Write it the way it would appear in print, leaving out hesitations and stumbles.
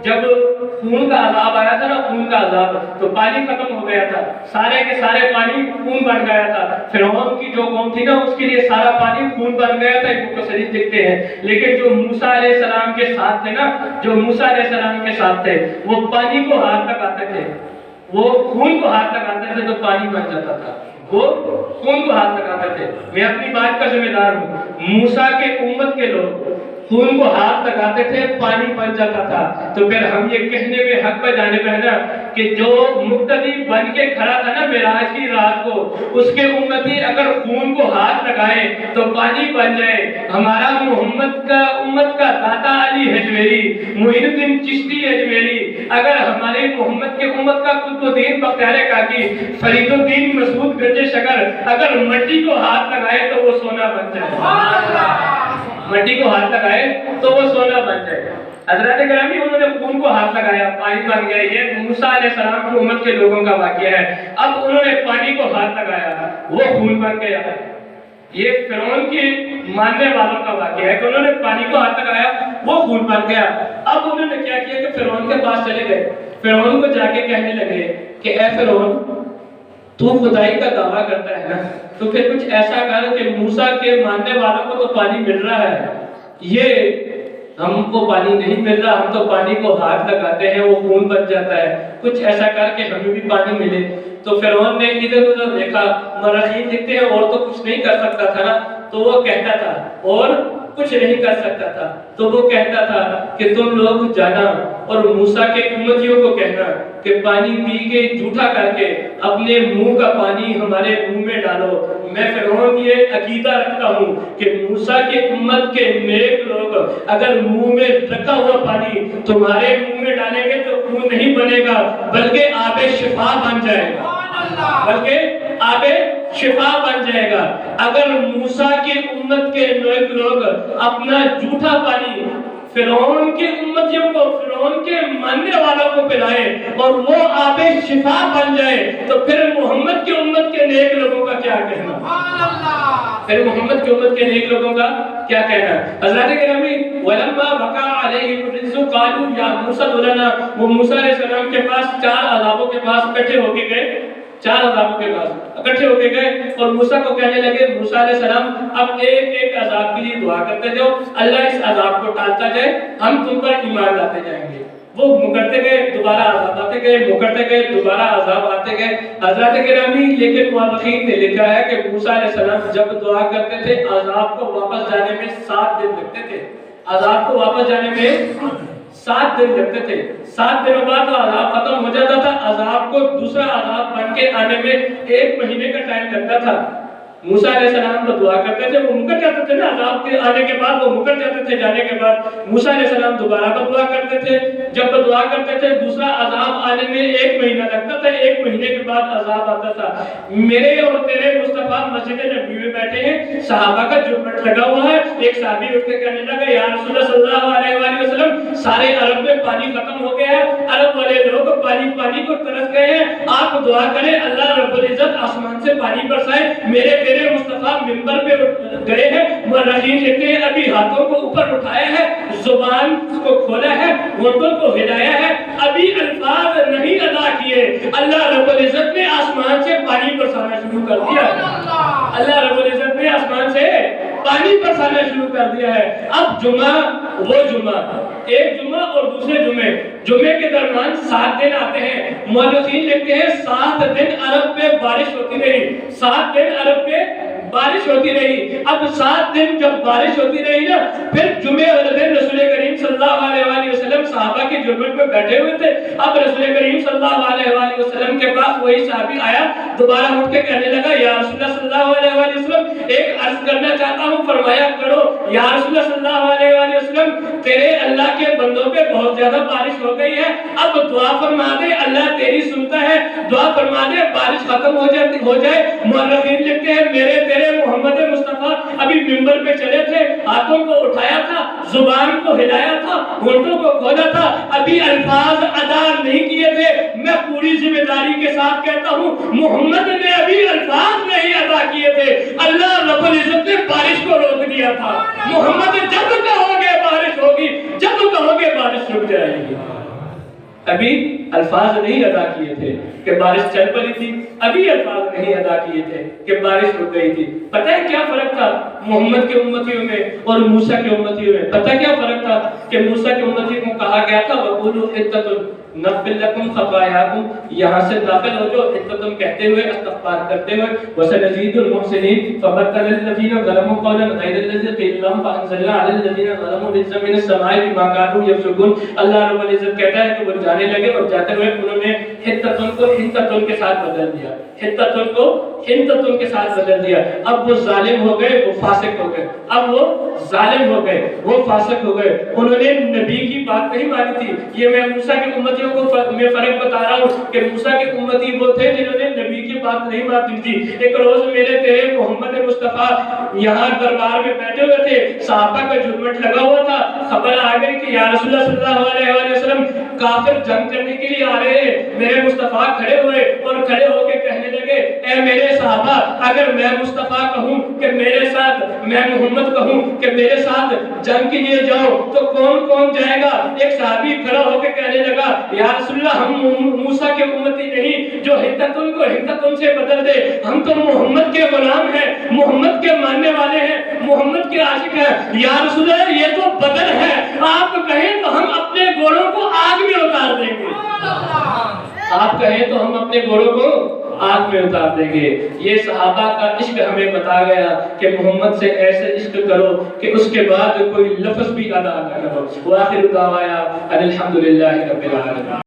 جب خون کا عذاب آیا تھا نا، خون کا عذاب، تو پانی ختم ہو گیا تھا، سارے کے سارے پانی خون بن گیا تھا۔ فرعون کی جو قوم تھی نا اس کے لیے سارا پانی خون بن گیا تھا، مفسرین لکھتے ہیں۔ لیکن جو موسیٰ علیہ السلام کے ساتھ تھے نا، جو موسیٰ علیہ السلام کے ساتھ تھے، وہ پانی کو ہاتھ لگاتے تھے، وہ خون کو ہاتھ لگاتے تھے تو پانی بن جاتا تھا، وہ خون کو ہاتھ لگاتے تھے۔ میں اپنی بات کا ذمہ دار ہوں، موسیٰ کے امت کے لوگ خون کو ہاتھ لگاتے تھے، پانی بن جاتا تھا۔ تو پھر ہم یہ کہنے میں حق پہ جانے پہ نا کہ جو مقتدی بن کے کھڑا تھا نا معراج کی رات کو، اس کے امتی اگر خون کو ہاتھ لگائے تو پانی بن جائے۔ ہمارا محمد کا امت کا داتا علی حجویری، معین الدین چشتی حجویری، اگر ہمارے محمد کے امت کا قطب الدین بختیار کاکی، فرید الدین مسعود گنج شکر اگر مٹی کو ہاتھ لگائے تو وہ سونا بن جائے، مٹی کو ہاتھ لگائے تو وہ سونا بن جائے۔ حضرات گرامی انہوں نے خون کو ہاتھ لگایا، پانی بن گیا۔ یہ موسیٰ علیہ السلام کی امت کے لوگوں کا واقعہ ہے۔ اب انہوں نے پانی کو ہاتھ لگایا، وہ خون بن گیا۔ یہ فرعون کے ماننے والوں کا واقعہ ہے کہ انہوں نے پانی کو ہاتھ لگایا، وہ خون بن گیا۔ اب انہوں نے کیا کیا کہ فرعون کے پاس چلے گئے، فرعون کو جا کے کہنے لگے کہ اے فرعون، تو خدائی کا دعویٰ کرتا ہے نا، تو پھر کچھ ایسا کر کہ موسیٰ کے ماننے والوں کو تو پانی مل رہا ہے، یہ ہم کو پانی نہیں مل رہا، ہم تو پانی کو ہاتھ لگاتے ہیں وہ خون بن جاتا ہے، کچھ ایسا کر کے ہمیں بھی پانی ملے۔ تو فرعون نے ادھر ادھر دیکھا، مراخین لکھتے ہیں اور تو کچھ نہیں کر سکتا تھا نا، تو وہ کہتا تھا اور کچھ نہیں کر سکتا تھا، تو وہ کہتا تھا کہ تم لوگ جانا اور موسیٰ کے امتیوں کو کہنا کہ پانی پی کے جھوٹا کر کے اپنے منہ کا پانی ہمارے منہ میں ڈالو۔ میں فرعون یہ عقیدہ رکھتا ہوں کہ موسیٰ کے امت کے نیک لوگ اگر منہ میں رکھا ہوا پانی تمہارے منہ میں ڈالیں گے تو خون نہیں بنے گا بلکہ آب شفا بن جائے گا، بلکہ آب شفا بن جائے گا۔ اگر موسیٰ کی امت کے لوگ اپنا جھوٹا پانی فرعون کے امتیوں کو، فرعون کے ماننے والوں کو پلائے اور وہ آب شفا بن جائے تو پھر محمد کی امت کے نیک لوگوں کا کیا کہنا؟ پھر محمد کی امت کے نیک لوگوں کا کیا کہنا؟ حضرات گرامی وَلَمَّا وَقَعَ عَلَيْهِمُ الرِّجْزُ قَالُوا يَا مُوسَىٰ ادْعُ لَنَا، وہ موسیٰ علیہ السلام کے پاس چار عذابوں کے پاس اکٹھے ہو کے گئے، چار عذابوں کے پاس اکٹھے ہو کے گئے اور موسیٰ کو کہنے لگے، موسیٰ علیہ السلام اب ایک ایک عذاب کے لیے دعا کرتے جاؤ، اللہ اس عذاب کو ٹالتا جائے، ہم تم پر ایمان لاتے جائیں گے۔ وہ مکرتے گئے، دوبارہ عذاب آتے گئے، مکرتے گئے، دوبارہ عذاب آتے گئے۔ حضرات گرامی لیکن مورخین نے لکھا ہے کہ موسیٰ علیہ السلام جب دعا کرتے تھے عذاب کو واپس جانے میں 7 دن لگتے تھے، عذاب کو واپس جانے میں 7 دن لگتے تھے۔ 7 دنوں بعد وہ عذاب ختم ہو جاتا تھا، عذاب کو دوسرا عذاب بن کے آنے میں 1 مہینے کا ٹائم لگتا تھا۔ موسیٰ علیہ السلام کو دعا کرتے تھے، وہ مکر جاتے تھے نا، عذاب کے آنے کے بعد وہ مکر جاتے تھے جانے کے بعد۔ موسیٰ علیہ السلام دوبارہ دعا کرتے تھے، جب دعا کرتے تھے دوسرا عذاب آنے میں 1 مہینہ لگتا تھا، 1 مہینے کے بعد عذاب آتا تھا۔ میرے اور تیرے مصطفیٰ مسجد نبی میں بیٹھے ہیں، صحابہ کا جھرمٹ لگا ہوا ہے، ایک صحابی اٹھ کے کہنے لگا یا رسول اللہ صلی اللہ علیہ وآلہ وسلم، سارے عرب میں پانی ختم ہو گیا ہے، عرب والے لوگ پانی کو ترس گئے ہیں، آپ دعا کریں اللہ رب العزت آسمان سے پانی برسائے۔ میرے مصطفیٰ منبر پہ گئے ہیں، مورخین لکھتے ہیں ابھی ہاتھوں کو اوپر اٹھایا ہے، زبان کو کھولا ہے، ہونٹوں کو ہلایا ہے، ابھی الفاظ نہیں ادا کیے، اللہ رب العزت نے آسمان سے پانی برسانا شروع کر دیا ہے، اللہ رب العزت نے آسمان سے پانی برسانا شروع کر دیا ہے۔ اب جمعہ وہ جمعہ، ایک جمعہ اور دوسرے جمعے کے درمیان 7 دن آتے ہیں، مورخین لکھتے ہیں 7 دن عرب پہ بارش ہوتی رہی، 7 دن عرب پہ بارش ہوتی رہی۔ اب 7 دن جب بارش ہوتی رہی نا، پھر جمعے والے دن رسول کریم صلی اللہ علیہ وآلہ وسلم صحابہ کے جھرمٹ پہ بیٹھے ہوئے تھے۔ اب رسول کریم صلی اللہ علیہ وآلہ وسلم کے پاس وہی صحابی آیا، دوبارہ اٹھ کے کہنے لگا یا رسول اللہ صلی اللہ علیہ وآلہ وسلم، ایک عرض کرنا چاہتا ہوں، فرمایا کرو۔ یا رسول اللہ صلی اللہ علیہ وآلہ وسلم، تیرے اللہ کے بندوں پہ بہت زیادہ بارش ہو گئی ہے، اب دعا فرما دے، اللہ تیری سنتا ہے، دعا فرما دے بارش ختم ہو جائے۔ مورخین لکھتے ہیں میرے تیرے محمد مصطفیٰ ابھی منبر پہ چلے تھے، ہاتھوں کو اٹھایا تھا، زبان کو ہلایا تھا، ہونٹوں کو کھولا تھا، ابھی الفاظ ادا نہیں کیے تھے۔ میں پوری ذمہ داری کے ساتھ کہتا ہوں محمد نے ابھی الفاظ نہیں ادا کیے تھے، اللہ رب العزت نے بارش کو روک دیا تھا۔ محمد جب کہو گے بارش ہوگی، جب کہو گے بارش بارش رک جائے گی. ابھی الفاظ نہیں ادا کیے تھے کہ بارش چل پڑی تھی، ابھی الفاظ نہیں ادا کیے تھے کہ بارش رک گئی تھی. پتہ ہے کیا فرق تھا محمد کے امتیوں میں اور موسیٰ کے امتیوں میں؟ پتہ کیا فرق تھا کہ موسیٰ کے امتیوں کو کہا گیا تھا وَقُولُوا حِطَّةٌ نَغْفِرْ لَكُمْ خَطَايَاكُمْ، یہاں سے داخل ہو جو حِطَّةٌ کہتے ہوئے استغفار کرتے ہوئے وَسَنَزِيدُ الْمُحْسِنِينَ فَبَدَّلَ الَّذِينَ ظَلَمُوا قَوْلًا غَيْرَ الَّذِي قِيلَ لَهُمْ فَأَنزَلْنَا عَلَى الَّذِينَ ظَلَمُوا رِجْزًا مِّنَ السَّمَاءِ بِمَا كَانُوا يَفْسُقُونَ. اللہ رب العزت کہتا ہے کہ وہ جانے لگے اور جاتے ہوئے انہوں نے حِطَّةٌ کو حِنطَةٌ کے ساتھ بدل دیا، حِطَّةٌ کو حِنطَةٌ کے ساتھ بدل دیا. اب وہ ظالم ہو گئے، وہ فاسق ہو گئے. اب وہ ظالم ہو گئے، وہ فاسق ہو گئے. انہوں نے نبی کی بات نہیں مانی تھی. یہ میں موسیٰ کے امتیوں کو میں فرق بتا رہا ہوں کہ موسیٰ کے امتی وہ تھے جنہوں نے نبی کی بات نہیں مانی تھی. ایک روز میرے تیرے محمد مصطفیٰ یہاں دربار میں بیٹھے ہوئے تھے، صحابہ کا جھرمٹ لگا ہوا تھا. خبر آ گئی کہ یا رسول اللہ صلی اللہ علیہ وسلم کافر جنگ کرنے کے لیے آ رہے ہیں. میرے مصطفیٰ کھڑے ہوئے اور کھڑے ہو کے کہنے لگے اے میرے صحابہ، اگر میں مصطفیٰ کہوں کہ میرے ساتھ، میں محمد کہوں کہ میرے ساتھ جنگ کے لیے جاؤ تو کون کون جائے گا؟ ایک صحابی کھڑا ہو کے کہنے لگا یا رسول اللہ ہم موسیٰ کے امتی نہیں جو حِطَّةٌ کو حِنطَةٌ سے بدل دے. ہم تو محمد کے غلام ہیں، محمد کے ماننے والے ہیں، محمد کے عاشق ہیں. یا رسول اللہ یہ تو بدل ہے، آپ کہیں تو ہم اپنے گھوڑوں کو آگ میں اتار دیں گے. آپ کہیں تو ہم اپنے گھوڑوں کو آگ میں اتار دیں گے. یہ صحابہ کا عشق ہمیں بتا گیا کہ محمد سے ایسے عشق کرو کہ اس کے بعد کوئی لفظ بھی ادا نہ کرو. وآخر دعوانا ان الحمد للہ رب العالمین.